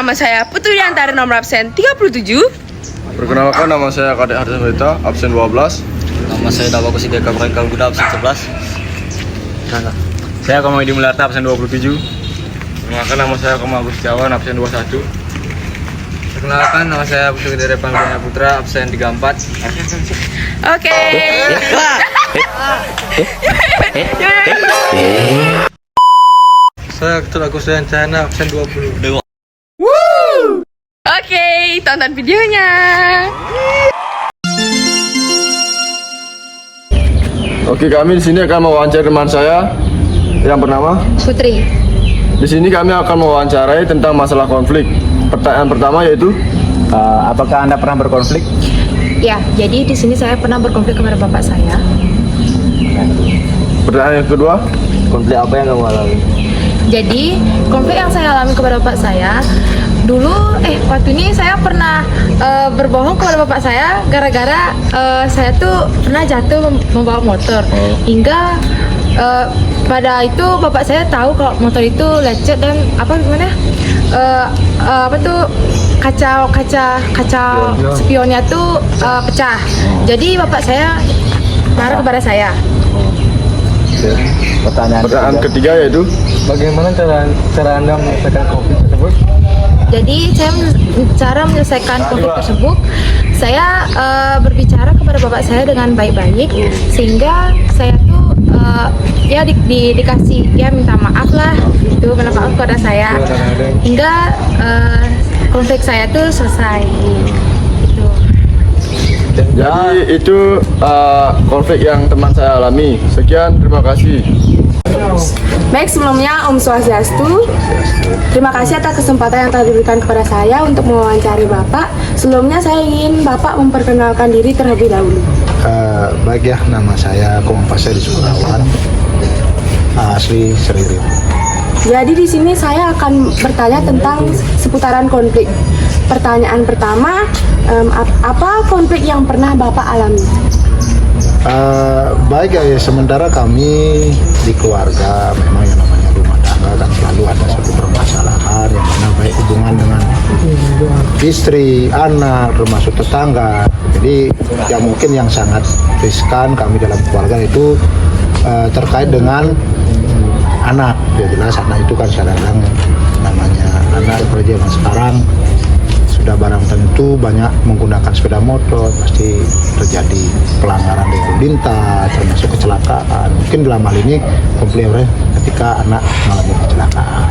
nama saya Putri Antara nomor absen 37. Perkenalkan, nama saya Kadek Harja Berita, absen 12. Nama saya Dawa Kusideka Prakal Guda, absen 11. Saya Komedi Mularta, absen 27. Perkenalkan, nama saya Kemal Gustiawan, absen 21. Perkenalkan, nama saya Putu Gede Pangganya Putra, absen 34. Oke. Saya Ketul Agus Rencana, absen 20. Oke, tonton videonya. Oke, kami di sini akan mewawancarai teman saya yang bernama Putri. Di sini kami akan mewawancarai tentang masalah konflik. Pertanyaan pertama yaitu, Apakah Anda pernah berkonflik? Ya, jadi di sini saya pernah berkonflik kepada bapak saya. pertanyaan yang kedua, Konflik apa yang kamu alami? Jadi konflik yang saya alami kepada bapak saya dulu, waktu ini saya pernah berbohong kepada bapak saya gara-gara saya tuh pernah jatuh membawa motor hingga pada itu bapak saya tahu kalau motor itu lecet dan kaca spionnya tuh pecah. Jadi bapak saya marah kepada saya. pertanyaan ketiga yaitu, Bagaimana cara Anda menyelesaikan konflik tersebut? Jadi cara menyelesaikan konflik tersebut, saya berbicara kepada bapak saya dengan baik-baik sehingga saya tuh dikasih minta maaf lah, itu minta maaf kepada saya hingga konflik saya tuh selesai. Itu. jadi itu konflik yang teman saya alami. Sekian, terima kasih. Baik, sebelumnya Om Swastiastu. Terima kasih atas kesempatan yang telah diberikan kepada saya untuk mewawancari Bapak. Sebelumnya saya ingin Bapak memperkenalkan diri terlebih dahulu. Baik ya, nama saya Kompaseri Sukurawan, asli Seririm. Jadi di sini saya akan bertanya tentang seputaran konflik. Pertanyaan pertama, apa konflik yang pernah Bapak alami? Baik ya, sementara kami di keluarga memang yang namanya rumah tangga kan selalu ada satu permasalahan yang mana baik hubungan dengan istri, anak, termasuk tetangga. Jadi yang mungkin yang sangat riskan kami dalam keluarga itu terkait dengan anak. Ya jelas anak itu kan kadang-kadang namanya anak apalagi zaman sekarang sudah barang tentu banyak menggunakan sepeda motor, pasti terjadi pelanggaran lalu lintas termasuk kecelakaan. Mungkin dalam hal ini konflik ketika anak mengalami kecelakaan.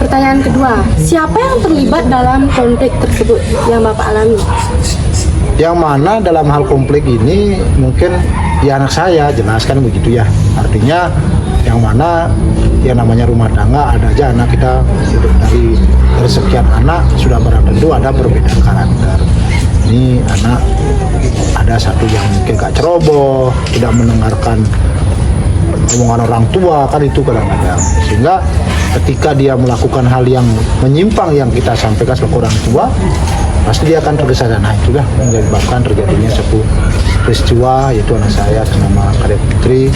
Pertanyaan kedua, siapa yang terlibat dalam konflik tersebut yang Bapak alami? Yang mana dalam hal konflik ini mungkin ya anak saya, jelaskan begitu ya. Artinya yang mana yang namanya rumah tangga ada aja anak kita hidup dari sekian anak sudah barang tentu ada perbedaan karakter. Ini anak ada satu yang mungkin gak ceroboh, tidak mendengarkan omongan orang tua, kan itu kadang-kadang. Sehingga ketika dia melakukan hal yang menyimpang yang kita sampaikan sebagai orang tua, pasti dia akan tergesa. Nah itulah menyebabkan terjadinya sebuah peristiwa, yaitu anak saya bernama Kadek Putri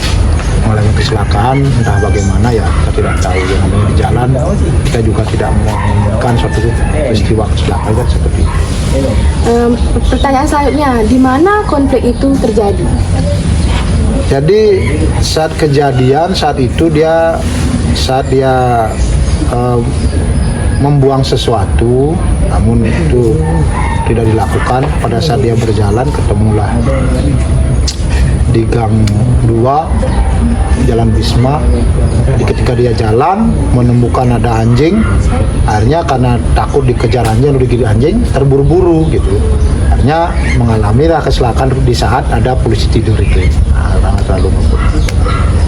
mengalami kecelakaan, entah bagaimana ya kita tidak tahu. Yang namanya di jalan kita juga tidak menginginkan suatu peristiwa kecelakaan kan seperti itu. Pertanyaan selanjutnya, di mana konflik itu terjadi? Jadi saat kejadian saat itu dia membuang sesuatu, namun itu tidak dilakukan. Pada saat dia berjalan ketemulah di gang 2 Jalan Bisma. Jadi ketika dia jalan menemukan ada anjing, akhirnya karena takut dikejar anjing atau digigit anjing terburu-buru gitu, akhirnya mengalami kecelakaan di saat ada polisi tidur itu. Sangat terlalu ngebut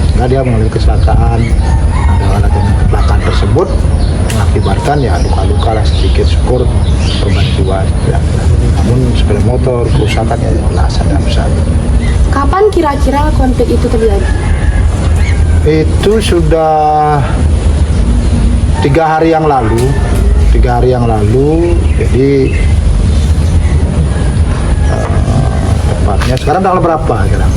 sehingga dia mengalami kecelakaan. Ada dengan kecelakaan tersebut mengakibatkan ya luka-luka lah sedikit, syukur korban jiwa ya. Namun sepeda motor kerusakan ya belasan dan besar. Kapan kira-kira konflik itu terjadi? Itu sudah 3 hari yang lalu. Jadi tepatnya sekarang tanggal berapa sekarang?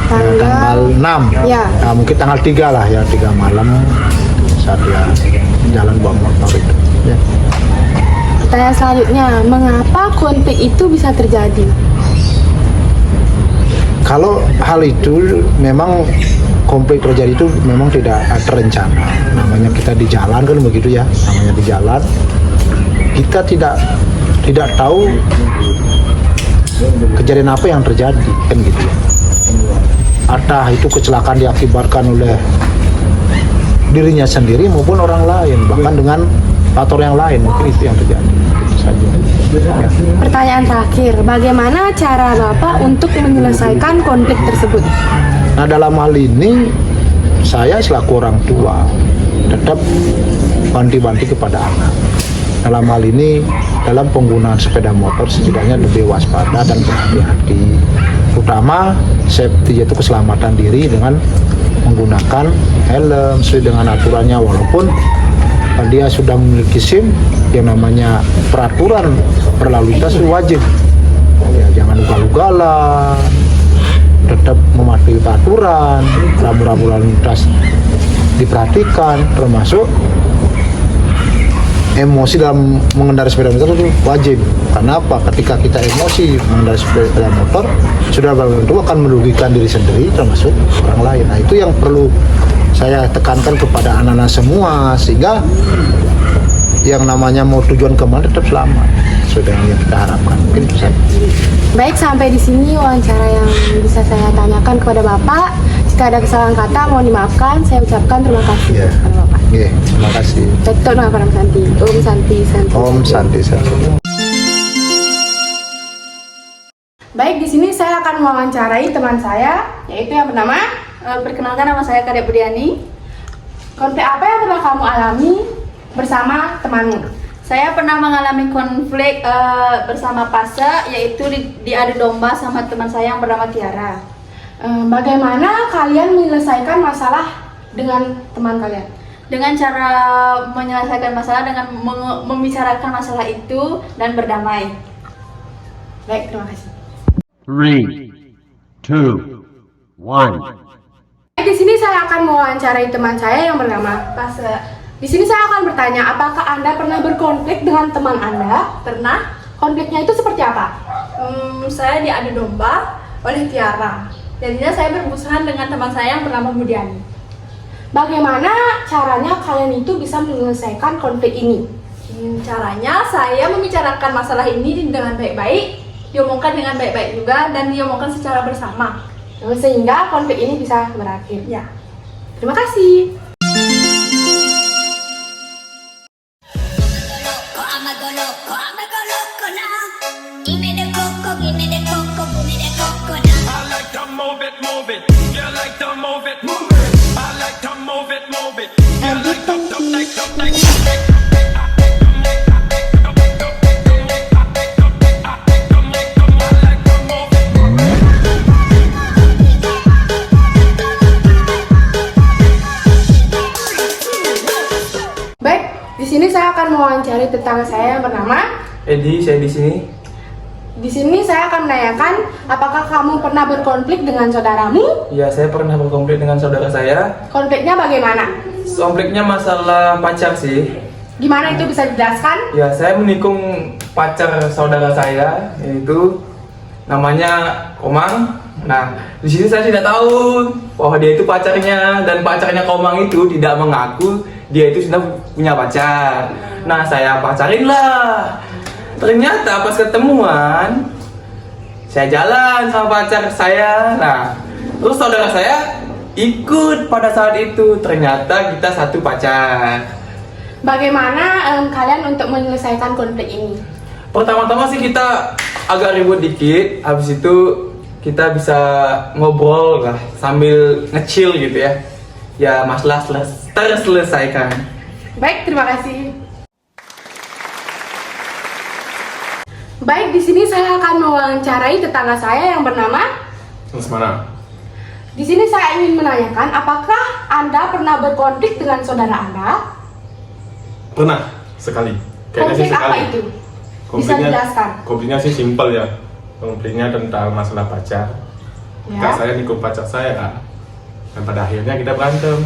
Tanggal 6 Ya. Nah, mungkin tanggal 3 lah ya, 3 malam saat dia jalan bawa motor itu. Ya. Pertanyaan selanjutnya, mengapa konflik itu bisa terjadi? Kalau hal itu memang konflik terjadi itu memang tidak terencana. Namanya kita di jalan kan begitu ya. Namanya di jalan kita tidak tahu kejadian apa yang terjadi kan gitu ya. Atau itu kecelakaan diakibatkan oleh dirinya sendiri maupun orang lain, bahkan dengan faktor yang lain, mungkin itu yang terjadi. Itu saja. Ya. Pertanyaan terakhir, bagaimana cara Bapak untuk menyelesaikan konflik tersebut? Nah, dalam hal ini saya selaku orang tua tetap banti-banti kepada anak. Dalam hal ini, dalam penggunaan sepeda motor setidaknya lebih waspada dan berhati-hati. Terutama safety, yaitu keselamatan diri dengan menggunakan helm sesuai dengan aturannya, walaupun dia sudah memiliki SIM, yang namanya peraturan berlalu lintas itu wajib. Ya, jangan ugal-ugalan, tetap mematuhi aturan, rambu-rambu lalu lintas diperhatikan, termasuk emosi dalam mengendarai sepeda motor itu wajib. Karena apa? Ketika kita emosi mengendarai sepeda motor, sudah tentu akan merugikan diri sendiri termasuk orang lain. Nah, itu yang perlu saya tekankan kepada anak-anak semua, sehingga yang namanya mau tujuan kemana tetap selamat sesuai dengan yang kita harapkan. Mungkin itu saja. Baik, sampai di sini wawancara yang bisa saya tanyakan kepada Bapak. Jika ada kesalahan kata, mohon dimaafkan. Saya ucapkan terima kasih Ya. kepada Bapak. Oke, terima kasih. Betul, nama Padang Santi. Om Santi, Santi. Om Santi, Santi. Baik, di sini saya akan mewawancarai teman saya, yaitu yang bernama. Perkenalkan, nama saya Kadek Budiani. Konflik apa yang pernah kamu alami bersama temanmu? Saya pernah mengalami konflik bersama Pase, yaitu di adu domba sama teman saya yang bernama Tiara. Bagaimana kalian menyelesaikan masalah dengan teman kalian? Dengan cara menyelesaikan masalah dengan membicarakan masalah itu dan berdamai. Baik, terima kasih. 3, 2, 1. Di sini saya akan mewawancarai teman saya yang bernama Pase. Di sini saya akan bertanya, apakah Anda pernah berkonflik dengan teman Anda? Pernah, Konfliknya itu seperti apa? saya diadu domba oleh Tiara. Jadinya saya bermusuhan dengan teman saya yang bernama Budiani. Bagaimana caranya kalian itu bisa menyelesaikan konflik ini? Caranya saya membicarakan masalah ini dengan baik-baik, diomongkan dengan baik-baik juga, dan diomongkan secara bersama. Sehingga konflik ini bisa berakhir. Ya. Terima kasih. Di sini saya akan mewawancari tetangga saya yang bernama Edi, saya di sini. Di sini saya akan menanyakan, apakah kamu pernah berkonflik dengan saudaramu? Ya, saya pernah berkonflik dengan saudara saya. Konfliknya bagaimana? Konfliknya masalah pacar sih. Gimana itu bisa dijelaskan? Ya, saya menikung pacar saudara saya, yaitu namanya Komang. Nah, di sini saya tidak tahu bahwa dia itu pacarnya, dan pacarnya Komang itu tidak mengaku dia itu sudah punya pacar. Nah, saya pacarin lah. Ternyata pas ketemuan, saya jalan sama pacar saya. Nah, terus saudara saya ikut pada saat itu. Ternyata kita satu pacar. Bagaimana kalian untuk menyelesaikan konflik ini? Pertama-tama sih kita agak ribut dikit. Habis itu kita bisa ngobrol lah sambil nge-chill gitu ya. Ya, masalah terselesaikan. Baik, terima kasih. Baik, di sini saya akan mewawancarai tetangga saya yang bernama Lesmana. Di sini saya ingin menanyakan, apakah Anda pernah berkonflik dengan saudara Anda? Pernah sekali. Konflik apa itu? Bisa dijelaskan? Konfliknya sih simpel ya. Konfliknya tentang masalah pacar. Ya. Saya nikung pacar saya, dan pada akhirnya kita berantem.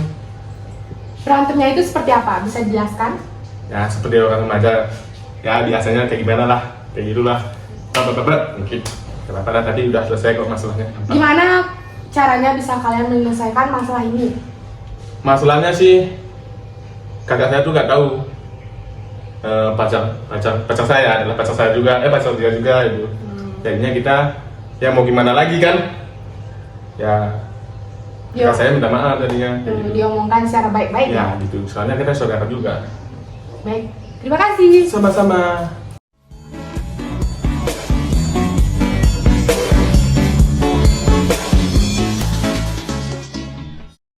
Berantemnya itu seperti apa? Bisa dijelaskan? Ya seperti orang remaja, ya biasanya kayak gimana lah, kayak gitulah. Mungkin kenapa lah tadi udah selesai kok masalahnya. Gimana caranya bisa kalian menyelesaikan masalah ini? Masalahnya sih kakak saya tuh nggak tahu pacar saya adalah pacar saya juga, pacar dia juga itu. Jadinya kita ya mau gimana lagi kan? Ya kakak saya minta maaf tadinya. Diomongkan secara baik-baik Ya gitu, soalnya kita saudara juga. Baik, terima kasih. Sama-sama.